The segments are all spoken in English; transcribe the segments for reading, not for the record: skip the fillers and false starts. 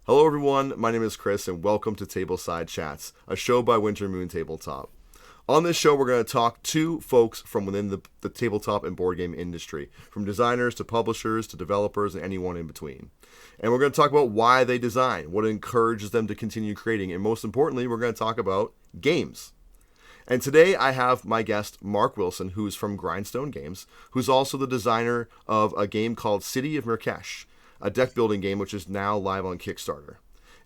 Hello, everyone. My name is Chris, and welcome to Tableside Chats, a show by Winter Moon Tabletop. On this show, we're going to talk to folks from within the tabletop and board game industry, from designers to publishers to developers and anyone in between. And we're going to talk about why they design, what encourages them to continue creating, and most importantly, we're going to talk about games. And today I have my guest, Mark Wilson, who's from Grindstone Games, who's also the designer of a game called City of Myrkesh, a deck building game which is now live on Kickstarter.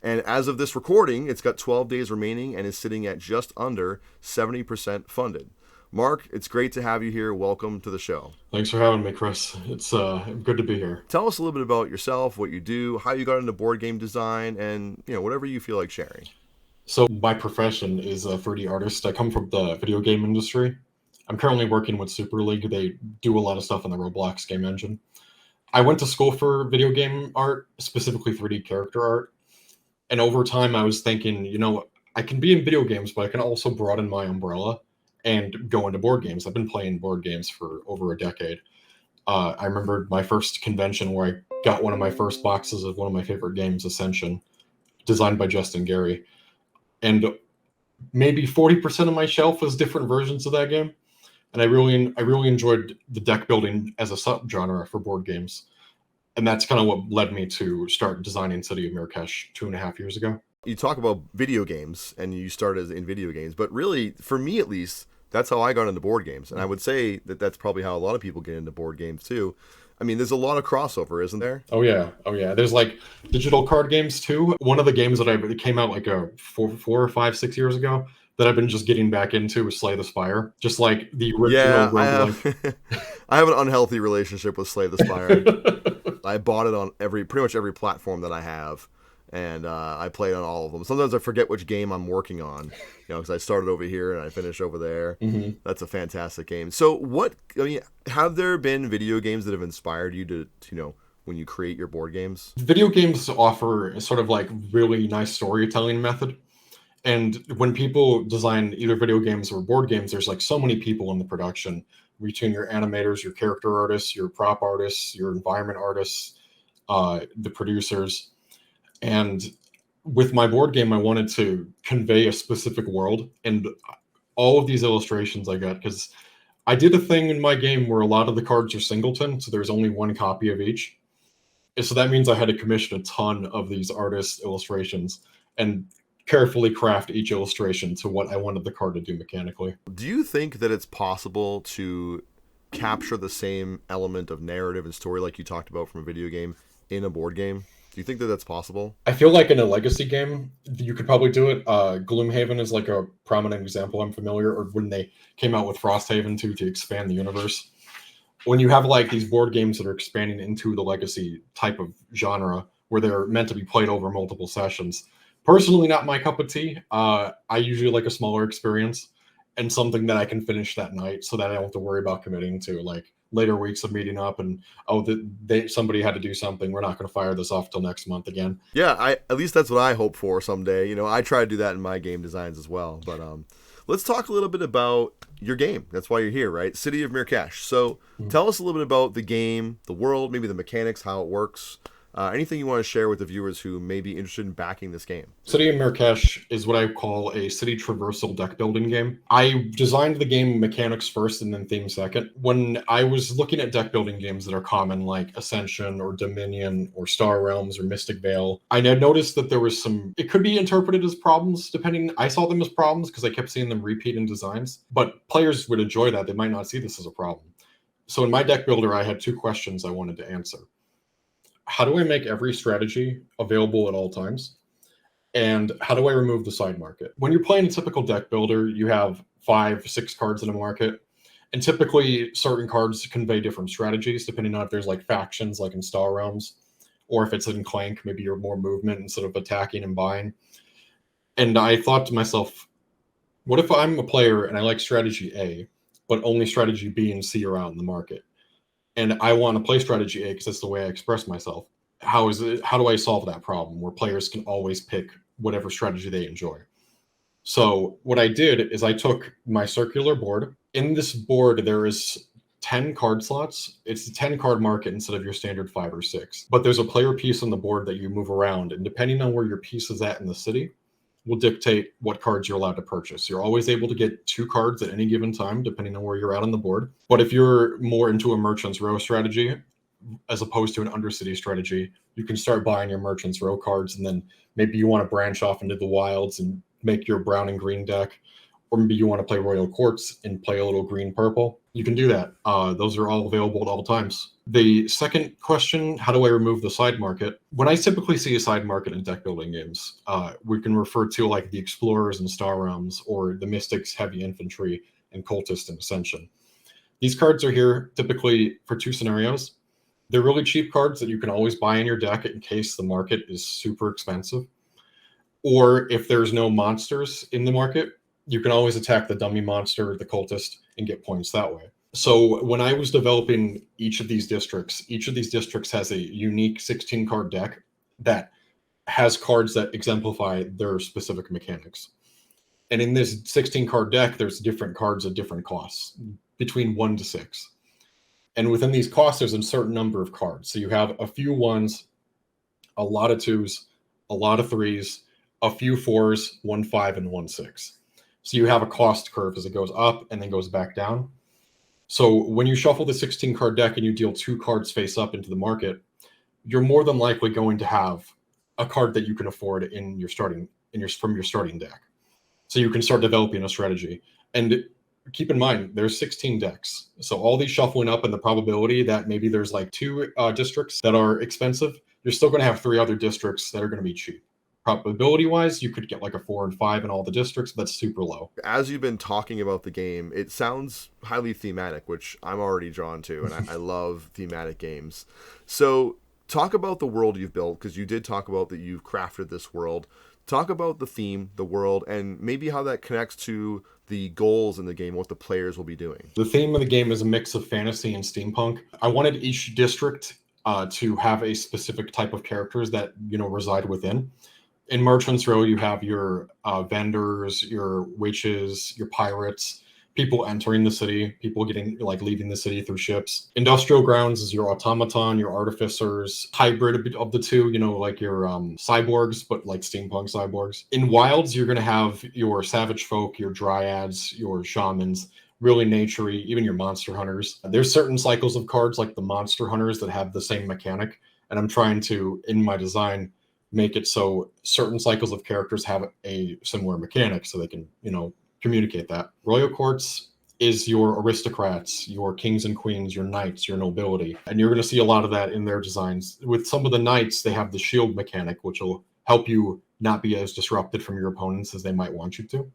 And as of this recording, it's got 12 days remaining and is sitting at just under 70% funded. Mark, it's great to have you here. Welcome to the show. Thanks for having me, Chris. It's good to be here. Tell us a little bit about yourself, what you do, how you got into board game design, and whatever you feel like sharing. So my profession is a 3D artist. I come from the video game industry. I'm currently working with Super League. They do a lot of stuff in the Roblox game engine. I went to school for video game art, specifically 3D character art. And over time, I was thinking, I can be in video games, but I can also broaden my umbrella and go into board games. I've been playing board games for over a decade. I remember my first convention where I got one of my first boxes of one of my favorite games, Ascension, designed by Justin Gary. And maybe 40% of my shelf was different versions of that game. And I really enjoyed the deck building as a subgenre for board games. And that's kind of what led me to start designing City of Myrkesh 2.5 years ago. You talk about video games and you started in video games, but really, for me at least, that's how I got into board games. And I would say that that's probably how a lot of people get into board games too. I mean, there's a lot of crossover, isn't there? Oh yeah. There's like digital card games too. One of the games that came out like four or five, 6 years ago that I've been just getting back into is Slay the Spire. Just like the original roguelike. I have an unhealthy relationship with Slay the Spire. I bought it on pretty much every platform that I have, and I played on all of them. Sometimes I forget which game I'm working on, because I started over here and I finish over there. Mm-hmm. That's a fantastic game. So have there been video games that have inspired you to when you create your board games? Video games offer a sort of like really nice storytelling method. And when people design either video games or board games, there's like so many people in the production between your animators, your character artists, your prop artists, your environment artists, the producers. And with my board game, I wanted to convey a specific world. And all of these illustrations I got, because I did a thing in my game where a lot of the cards are singleton, so there's only one copy of each. And so that means I had to commission a ton of these artist illustrations and carefully craft each illustration to what I wanted the card to do mechanically. Do you think that it's possible to capture the same element of narrative and story like you talked about from a video game in a board game? Do you think that that's possible? I feel like in a legacy game, you could probably do it. Gloomhaven is like a prominent example I'm familiar, or when they came out with Frosthaven to expand the universe. When you have like these board games that are expanding into the legacy type of genre where they're meant to be played over multiple sessions, personally, not my cup of tea. I usually like a smaller experience and something that I can finish that night so that I don't have to worry about committing to like later weeks of meeting up and, somebody had to do something. We're not going to fire this off till next month again. Yeah, at least that's what I hope for someday. I try to do that in my game designs as well. But let's talk a little bit about your game. That's why you're here, right? City of Myrkesh. So tell us a little bit about the game, the world, maybe the mechanics, how it works. Anything you want to share with the viewers who may be interested in backing this game? City of Myrkesh is what I call a city traversal deck building game. I designed the game mechanics first and then theme second. When I was looking at deck building games that are common, like Ascension or Dominion or Star Realms or Mystic Vale, I noticed that there was it could be interpreted as problems, depending. I saw them as problems because I kept seeing them repeat in designs, but players would enjoy that. They might not see this as a problem. So in my deck builder, I had two questions I wanted to answer. How do I make every strategy available at all times? And how do I remove the side market? When you're playing a typical deck builder, you have 5-6 cards in a market. And typically certain cards convey different strategies depending on if there's like factions like in Star Realms, or if it's in Clank, maybe you're more movement instead of attacking and buying. And I thought to myself, what if I'm a player and I like strategy A, but only strategy B and C are out in the market? And I want to play strategy A because that's the way I express myself. How do I solve that problem where players can always pick whatever strategy they enjoy? So what I did is I took my circular board. In this board, there is 10 card slots. It's a 10 card market instead of your standard 5 or 6. But there's a player piece on the board that you move around, and depending on where your piece is at in the city, will dictate what cards you're allowed to purchase. You're always able to get 2 cards at any given time, depending on where you're at on the board. But if you're more into a Merchant's Row strategy, as opposed to an Undercity strategy, you can start buying your Merchant's Row cards, and then maybe you want to branch off into the wilds and make your brown and green deck, or maybe you want to play Royal Courts and play a little green-purple. You can do that. Those are all available at all times. The second question, how do I remove the side market? When I typically see a side market in deck building games, we can refer to like the Explorers and Star Realms, or the Mystics, Heavy Infantry, and Cultist and Ascension. These cards are here typically for 2 scenarios. They're really cheap cards that you can always buy in your deck in case the market is super expensive. Or if there's no monsters in the market, you can always attack the dummy monster, the cultist, and get points that way. So when I was developing each of these districts has a unique 16-card deck that has cards that exemplify their specific mechanics. And in this 16-card deck, there's different cards at different costs, between 1 to 6. And within these costs, there's a certain number of cards. So you have a few 1s, a lot of 2s, a lot of 3s, a few 4s, 1 5, and 1 6. So you have a cost curve as it goes up and then goes back down. So when you shuffle the 16-card deck and you deal 2 cards face up into the market, you're more than likely going to have a card that you can afford from your starting deck. So you can start developing a strategy. And keep in mind, there's 16 decks. So all these shuffling up and the probability that maybe there's like 2 districts that are expensive, you're still going to have 3 other districts that are going to be cheap. Probability wise, you could get like a 4 and 5 in all the districts, but that's super low. As you've been talking about the game, it sounds highly thematic, which I'm already drawn to, and I love thematic games. So talk about the world you've built, because you did talk about that you've crafted this world. Talk about the theme, the world, and maybe how that connects to the goals in the game, what the players will be doing. The theme of the game is a mix of fantasy and steampunk. I wanted each district to have a specific type of characters that reside within. In Merchant's Row, you have your vendors, your witches, your pirates, people entering the city, people leaving the city through ships. Industrial Grounds is your automaton, your artificers, hybrid of the two, like your cyborgs, but like steampunk cyborgs. In Wilds, you're going to have your savage folk, your dryads, your shamans, really naturey, even your monster hunters. There's certain cycles of cards like the monster hunters that have the same mechanic, and I'm trying to, in my design, make it so certain cycles of characters have a similar mechanic so they can, communicate that. Royal Courts is your aristocrats, your kings and queens, your knights, your nobility. And you're going to see a lot of that in their designs. With some of the knights, they have the shield mechanic, which will help you not be as disrupted from your opponents as they might want you to.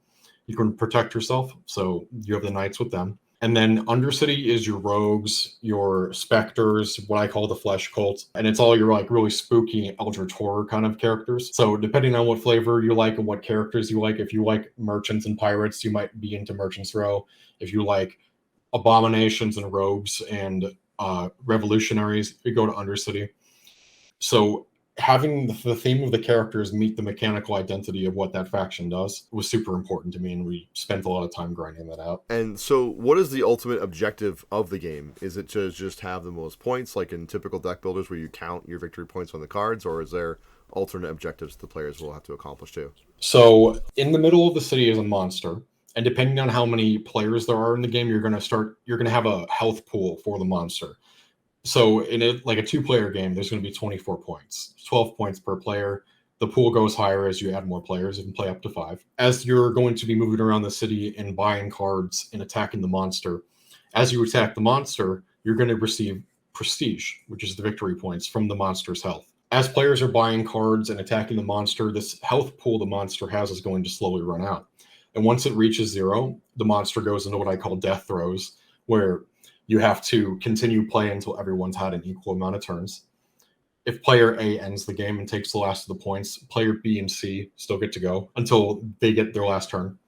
You can protect yourself, so you have the knights with them. And then Undercity is your rogues, your specters, what I call the flesh cult. And it's all your really spooky eldritch horror kind of characters. So depending on what flavor you like and what characters you like, if you like merchants and pirates, you might be into Merchant's Row. If you like abominations and rogues and revolutionaries, you go to Undercity. So having the theme of the characters meet the mechanical identity of what that faction does was super important to me, and we spent a lot of time grinding that out. And so what is the ultimate objective of the game? Is it to just have the most points, like in typical deck builders where you count your victory points on the cards, or is there alternate objectives the players will have to accomplish too? So in the middle of the city is a monster, and depending on how many players there are in the game, you're going to have a health pool for the monster. So in a 2-player game, there's going to be 24 points, 12 points per player. The pool goes higher as you add more players. You can play up to 5. As you're going to be moving around the city and buying cards and attacking the monster, as you attack the monster, you're going to receive prestige, which is the victory points from the monster's health. As players are buying cards and attacking the monster, this health pool the monster has is going to slowly run out. And once it reaches 0, the monster goes into what I call death throes, where you have to continue play until everyone's had an equal amount of turns. If player A ends the game and takes the last of the points, player B and C still get to go until they get their last turn.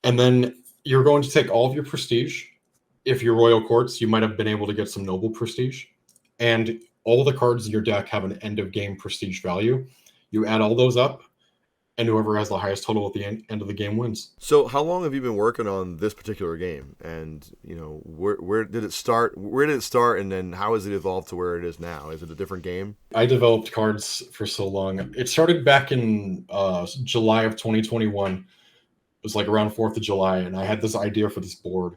And then you're going to take all of your prestige. If you're Royal Courts, you might have been able to get some noble prestige. And all the cards in your deck have an end of game prestige value. You add all those up, and whoever has the highest total at the end of the game wins. So how long have you been working on this particular game? And, where did it start? Where did it start? And then how has it evolved to where it is now? Is it a different game? I developed cards for so long. It started back in July of 2021. It was like around 4th of July, and I had this idea for this board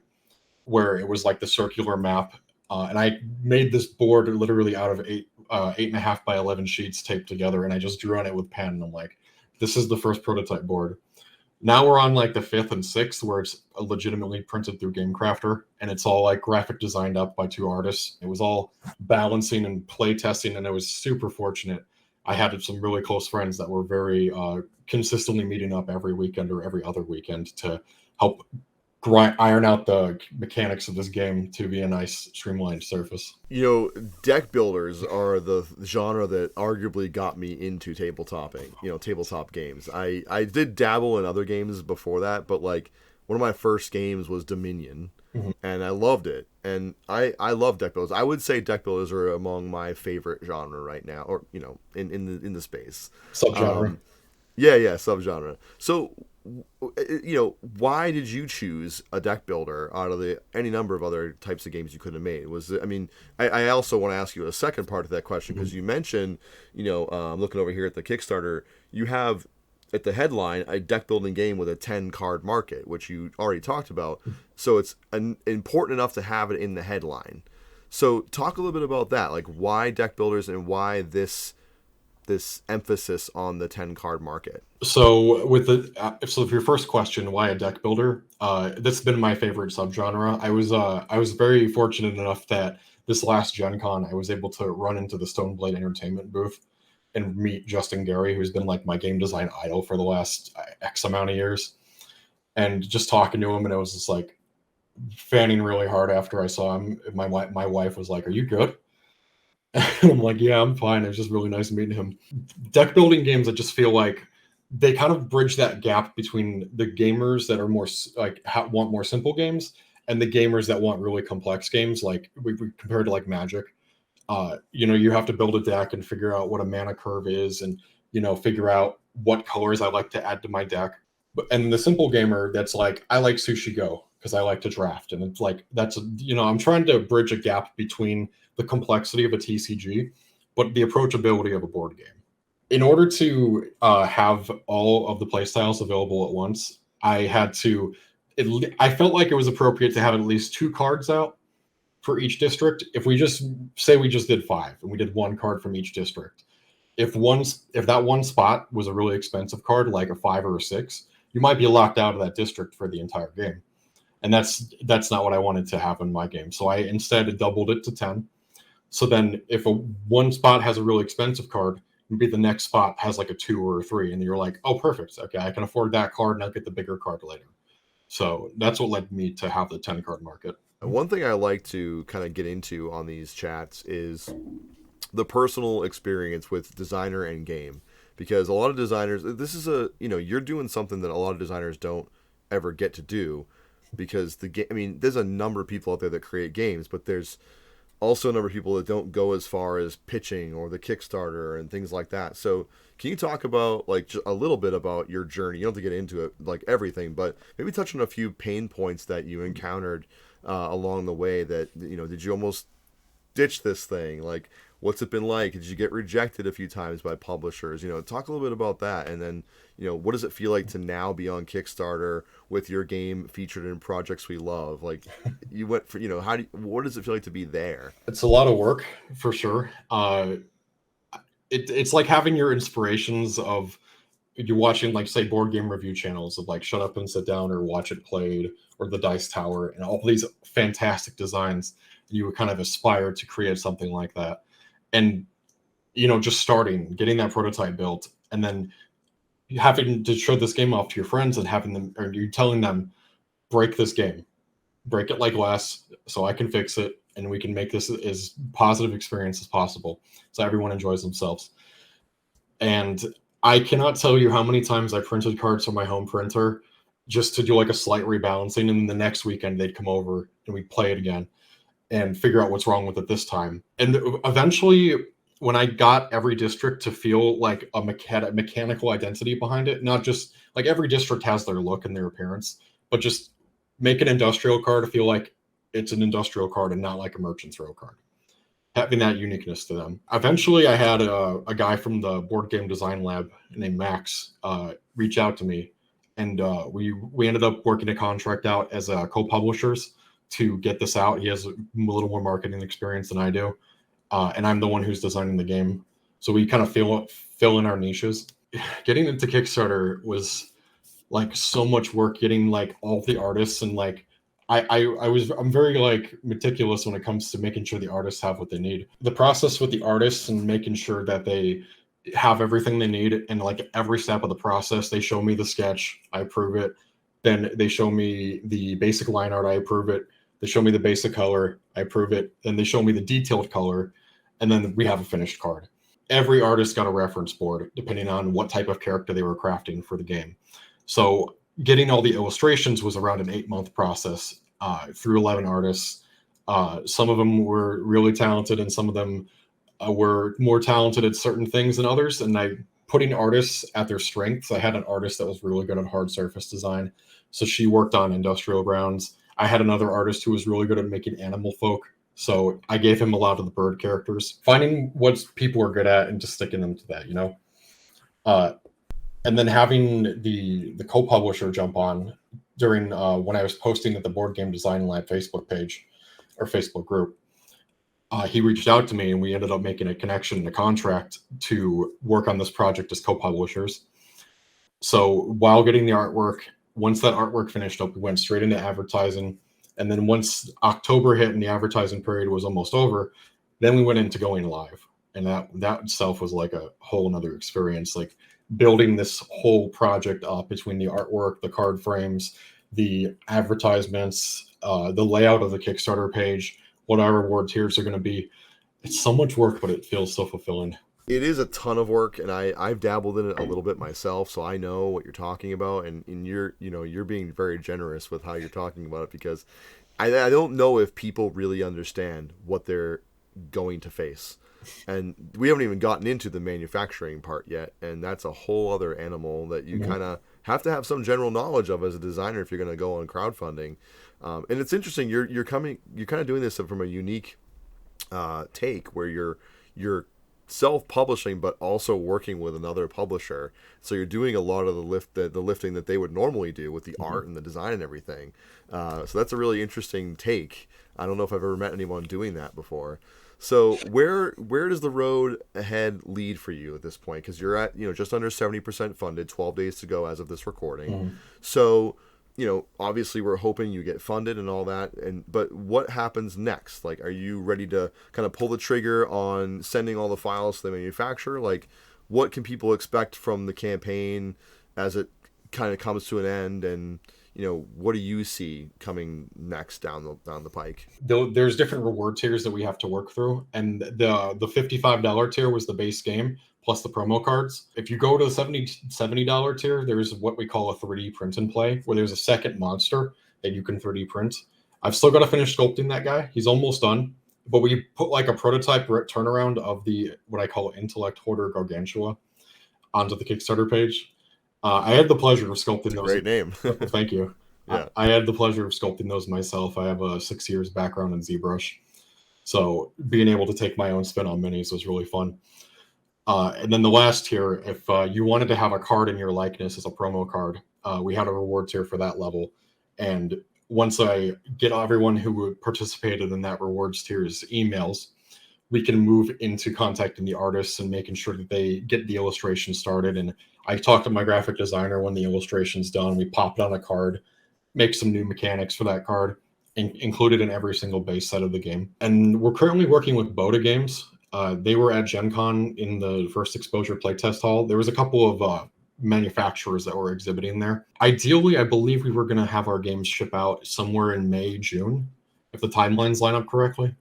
where it was like the circular map. And I made this board literally out of 8.5 by 11 sheets taped together, and I just drew on it with pen. And I'm like, this is the first prototype board. Now we're on like the 5th and 6th, where it's legitimately printed through Game Crafter, and it's all like graphic designed up by 2 artists. It was all balancing and play testing, and I was super fortunate. I had some really close friends that were very consistently meeting up every weekend or every other weekend to help iron out the mechanics of this game to be a nice streamlined surface. Deck builders are the genre that arguably got me into tabletopping, tabletop games. I did dabble in other games before that, but like one of my first games was Dominion, and I loved it. And I love deck builders. I would say deck builders are among my favorite genre right now, or in the space Subgenre. Yeah, subgenre. So why did you choose a deck builder out of any number of other types of games you could have made? I also want to ask you a second part of that question, because you mentioned, I'm looking over here at the Kickstarter, you have at the headline a deck building game with a 10 card market, which you already talked about. So it's important enough to have it in the headline. So talk a little bit about that, like why deck builders and why this emphasis on the 10 card market. So so for your first question, why a deck builder? This has been my favorite subgenre. I was very fortunate enough that this last Gen Con I was able to run into the Stoneblade Entertainment booth and meet Justin Gary, who's been like my game design idol for the last X amount of years. And just talking to him, and I was just like fanning really hard after I saw him. My wife was like, "Are you good?" And I'm like, yeah, I'm fine. It was just really nice meeting him. Deck building games, I just feel like they kind of bridge that gap between the gamers that are more like want more simple games and the gamers that want really complex games. Like we compared to like Magic, you have to build a deck and figure out what a mana curve is, and figure out what colors I like to add to my deck. And the simple gamer that's like, I like Sushi Go because I like to draft, and it's like I'm trying to bridge a gap between the complexity of a TCG, but the approachability of a board game. In order to have all of the playstyles available at once, I felt like it was appropriate to have at least 2 cards out for each district. If we just did 5 and we did 1 card from each district, if that one spot was a really expensive card, like a 5 or a 6, you might be locked out of that district for the entire game. And that's not what I wanted to have in my game. So I instead doubled it to 10. So then if one spot has a really expensive card, maybe the next spot has like a 2 or a 3, and you're like, oh, perfect. Okay, I can afford that card and I'll get the bigger card later. So that's what led me to have the 10 card market. One thing I like to kind of get into on these chats is the personal experience with designer and game. Because a lot of designers, this is you're doing something that a lot of designers don't ever get to do, because there's a number of people out there that create games, but there's also a number of people that don't go as far as pitching or the Kickstarter and things like that. So can you talk about like a little bit about your journey? You don't have to get into it like everything, but maybe touch on a few pain points that you encountered along the way that, did you almost ditch this thing? Like, what's it been like? Did you get rejected a few times by publishers? Talk a little bit about that. And then, what does it feel like to now be on Kickstarter with your game featured in projects we love? Like, you went for, what does it feel like to be there? It's a lot of work for sure. It's like having your inspirations of you're watching, like, say, board game review channels of like Shut Up and Sit Down or Watch It Played or The Dice Tower and all these fantastic designs. And you would kind of aspire to create something like that. And, just starting, getting that prototype built, and then having to show this game off to your friends and having them, or you telling them, break this game, break it like glass so I can fix it and we can make this as positive experience as possible so everyone enjoys themselves. And I cannot tell you how many times I printed cards from my home printer just to do like a slight rebalancing, and then the next weekend they'd come over and we'd play it again and figure out what's wrong with it this time. And eventually when I got every district to feel like a mechanical identity behind it, not just like every district has their look and their appearance, but just make an industrial card feel like it's an industrial card and not like a merchant's row card. Having that uniqueness to them. Eventually, I had a guy from the board game design lab named Max reach out to me, and we ended up working a contract out as co-publishers to get this out. He has a little more marketing experience than I do, and I'm the one who's designing the game. So we kind of fill in our niches. Getting into Kickstarter was like so much work. Getting like all the artists and like I'm very like meticulous when it comes to making sure the artists have what they need. The process with the artists and making sure that they have everything they need, and like every step of the process, they show me the sketch, I approve it. Then they show me the basic line art, I approve it. They show me the basic color, I approve it. Then they show me the detailed color, and then we have a finished card. Every artist got a reference board depending on what type of character they were crafting for the game. So getting all the illustrations was around an 8-month process through 11 artists. Some of them were really talented, and some of them were more talented at certain things than others. And putting artists at their strengths. I had an artist that was really good at hard surface design, so she worked on industrial grounds. I had another artist who was really good at making animal folk, so I gave him a lot of the bird characters. Finding what people are good at and just sticking them to that, you know. And then having the co-publisher jump on during when I was posting at the Board Game Design Lab Facebook page or Facebook group. He reached out to me, and we ended up making a connection and a contract to work on this project as co-publishers. So while getting the artwork, once that artwork finished up, we went straight into advertising. And then once October hit and the advertising period was almost over, then we went into going live. And that itself was like a whole another experience, like building this whole project up between the artwork, the card frames, the advertisements, the layout of the Kickstarter page, what our reward tiers are going to be. It's so much work, but it feels so fulfilling. It is a ton of work, and I've dabbled in it a little bit myself, so I know what you're talking about, and you're being very generous with how you're talking about it, because I don't know if people really understand what they're going to face. And we haven't even gotten into the manufacturing part yet, and that's a whole other animal that you kind of have to have some general knowledge of as a designer if you're going to go on crowdfunding. And it's interesting, you're kind of doing this from a unique take where you're self-publishing but also working with another publisher, so you're doing a lot of the lifting that they would normally do with the art and the design and everything. So that's a really interesting take. I don't know if I've ever met anyone doing that before. So where does the road ahead lead for you at this point? Because you're at just under 70% funded, 12 days to go as of this recording. So obviously we're hoping you get funded and all that. But what happens next? Like, are you ready to kind of pull the trigger on sending all the files to the manufacturer? Like, what can people expect from the campaign as it kind of comes to an end? And what do you see coming next down the pike? There's different reward tiers that we have to work through, and the $55 tier was the base game plus the promo cards. If you go to the $70 tier, there's what we call a 3D print and play, where there's a second monster that you can 3D print. I've still got to finish sculpting that guy. He's almost done, but we put like a prototype turnaround of the what I call Intellect Hoarder Gargantua onto the Kickstarter page. I had the pleasure of sculpting those. Great name. Thank you. Yeah. I had the pleasure of sculpting those myself. I have a 6 years background in ZBrush, so being able to take my own spin on minis was really fun. And then the last tier, if you wanted to have a card in your likeness as a promo card, we had a reward tier for that level. And once I get everyone who participated in that rewards tier's emails, we can move into contacting the artists and making sure that they get the illustration started. And I talked to my graphic designer when the illustration's done. We pop it on a card, make some new mechanics for that card, and include it in every single base set of the game. And we're currently working with Boda Games. They were at Gen Con in the first exposure playtest hall. There was a couple of manufacturers that were exhibiting there. Ideally, I believe we were going to have our games ship out somewhere in May, June, if the timelines line up correctly.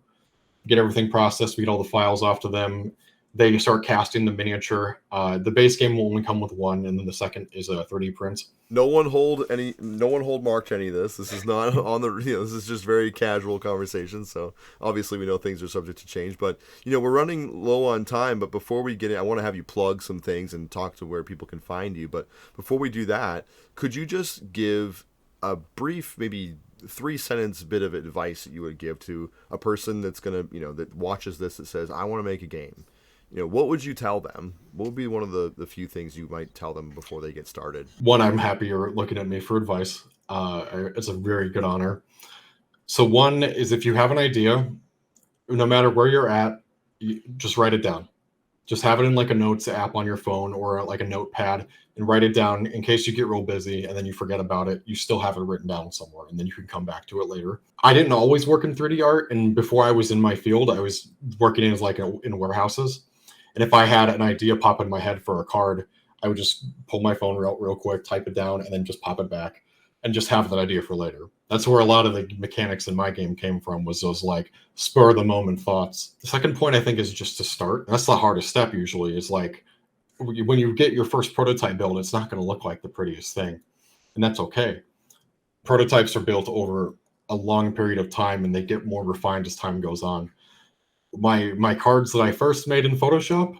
Get everything processed, we get all the files off to them. they start casting the miniature. The base game will only come with one, and then the second is a 3D print. No one hold Mark to any of this. This is not on the, this is just very casual conversation. So obviously we know things are subject to change, but we're running low on time. But before we get in, I want to have you plug some things and talk to where people can find you. But before we do that, could you just give a brief, maybe 3-sentence bit of advice that you would give to a person that's gonna, that watches this, that says, I want to make a game? What would you tell them? What would be one of the few things you might tell them before they get started? One, I'm happy you're looking at me for advice. It's a very good honor. So one is, if you have an idea, no matter where you're at, you just write it down. Just have it in like a notes app on your phone or like a notepad, and write it down in case you get real busy and then you forget about it. You still have it written down somewhere, and then you can come back to it later. I didn't always work in 3D art, and before I was in my field, I was working in warehouses. And if I had an idea pop in my head for a card, I would just pull my phone real quick, type it down, and then just pop it back and just have that idea for later. That's where a lot of the mechanics in my game came from, was those like spur of the moment thoughts. The second point, I think, is just to start. That's the hardest step usually, is like when you get your first prototype build, it's not going to look like the prettiest thing. And that's okay. Prototypes are built over a long period of time, and they get more refined as time goes on. My cards that I first made in Photoshop,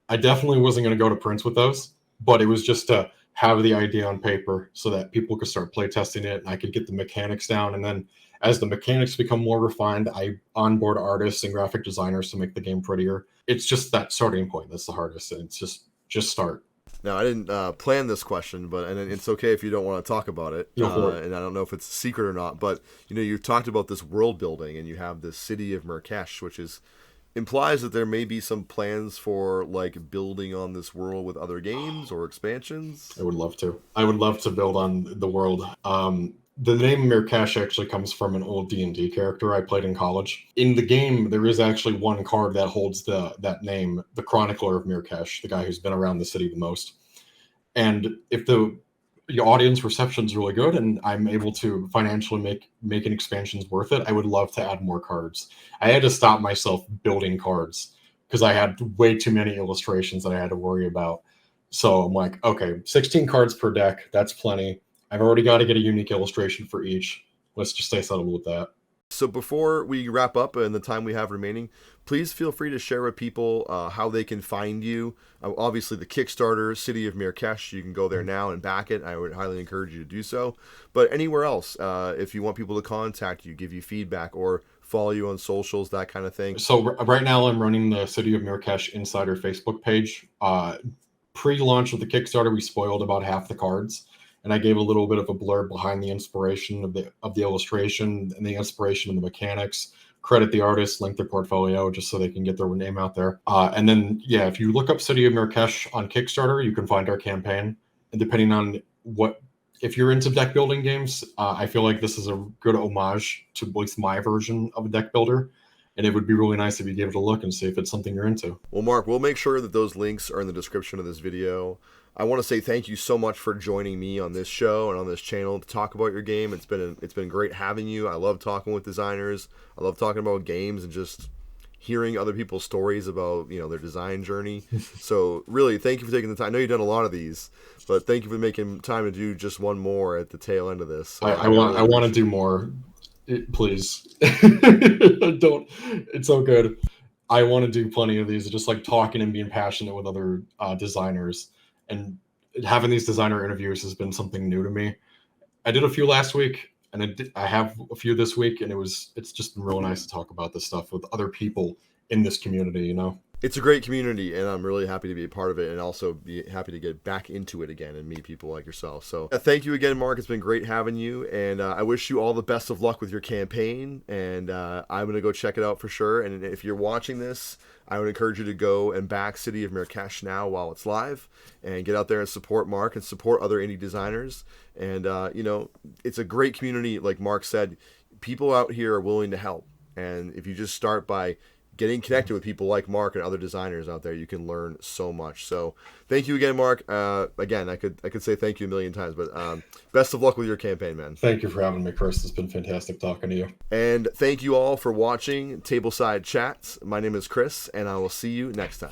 I definitely wasn't going to go to prints with those, but it was just to have the idea on paper so that people could start playtesting it, and I could get the mechanics down. And then as the mechanics become more refined, I onboard artists and graphic designers to make the game prettier. It's just that starting point that's the hardest, and it's just start. Now, I didn't plan this question, and it's okay if you don't want to talk about it. And I don't know if it's a secret or not, but you've talked about this world building, and you have this city of Myrkesh, which implies that there may be some plans for like building on this world with other games or expansions. I would love to. I would love to build on the world. The name Myrkesh actually comes from an old D&D character I played in college. In the game, there is actually one card that holds that name, the Chronicler of Myrkesh, the guy who's been around the city the most. And if the audience reception is really good and I'm able to financially make an expansions worth it, I would love to add more cards. I had to stop myself building cards because I had way too many illustrations that I had to worry about. So I'm like, okay, 16 cards per deck, that's plenty. I've already got to get a unique illustration for each. Let's just stay settled with that. So before we wrap up in the time we have remaining, please feel free to share with people how they can find you. Obviously, the Kickstarter, City of Myrkesh, you can go there now and back it. I would highly encourage you to do so. But anywhere else, if you want people to contact you, give you feedback, or follow you on socials, that kind of thing. So right now I'm running the City of Myrkesh Insider Facebook page. Pre-launch of the Kickstarter, we spoiled about half the cards. And I gave a little bit of a blurb behind the inspiration of the illustration and the inspiration of the mechanics. Credit the artist, link their portfolio, just so they can get their name out there. And then, if you look up City of Myrkesh on Kickstarter, you can find our campaign. And depending on if you're into deck building games, I feel like this is a good homage to at least my version of a deck builder. And it would be really nice if you gave it a look and see if it's something you're into. Well, Mark, we'll make sure that those links are in the description of this video. I want to say thank you so much for joining me on this show and on this channel to talk about your game. It's been great having you. I love talking with designers. I love talking about games and just hearing other people's stories about their design journey. So really, thank you for taking the time. I know you've done a lot of these, but thank you for making time to do just one more at the tail end of this. I want to do more. Please. Don't. It's so good. I want to do plenty of these, just like talking and being passionate with other designers. And having these designer interviews has been something new to me. I did a few last week, and I have a few this week, and it's just been real nice to talk about this stuff with other people in this community, It's a great community, and I'm really happy to be a part of it, and also be happy to get back into it again and meet people like yourself. So thank you again, Mark. It's been great having you, and I wish you all the best of luck with your campaign, and I'm going to go check it out for sure. And if you're watching this, I would encourage you to go and back City of Myrkesh now while it's live, and get out there and support Mark and support other indie designers. And, it's a great community. Like Mark said, people out here are willing to help. And if you just start by getting connected with people like Mark and other designers out there, you can learn so much. So thank you again, Mark. Again, I could say thank you a million times, but best of luck with your campaign, man. Thank you for having me, Chris. It's been fantastic talking to you. And thank you all for watching Tableside Chats. My name is Chris, and I will see you next time.